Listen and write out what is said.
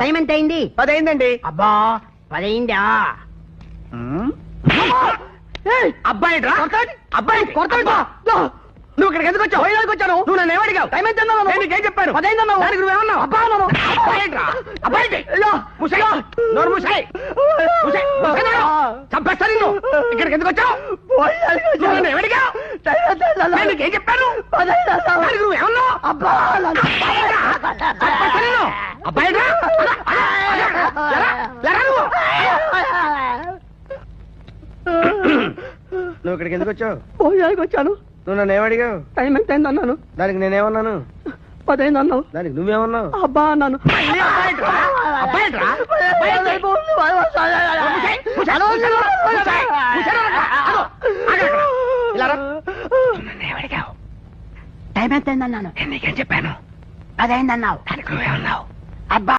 Time ఎంత అయింది? 10 అయిందండి. అబ్బా 10 అయిందా? అబ్బాయి అబ్బాయి నువ్వు ఇక్కడికి ఎందుకు వచ్చావు? వచ్చాను. నువ్వు నన్ను ఏమడిగావు? టైం ఎంత అన్నావు? నేను నీకేం చెప్పాను? 10 అయిందన్నావు. దానికి నువ్వేమన్నావు? అబ్బా అన్నాను. అబ్బాయి చంపేస్తాను నిన్ను. ఇక్కడికి ఎందుకు వచ్చావు? నువ్వు నన్ను ఏమడిగావు? నేను నీకేం చెప్పాను? దానికి నువ్వేమన్నావు? అబ్బా చంపేస్తాను నిన్ను. అబ్బాయి నువ్వు ఇక్కడికి ఎందుకు వచ్చావు? పోయానికి వచ్చాను. నువ్వు నన్ను ఏమడిగావు? టైం ఎంత అయింది అన్నాను. దానికి నేనేమన్నాను? 10 అయింది అన్నావు. దానికి నువ్వేమన్నావు? అబ్బా అన్నాను. టైం ఎంత అయింది అన్నాను. నీకేం చెప్పాను? 10 అయింది అన్నావు. దానికి నువ్వేమన్నావు? అబ్బా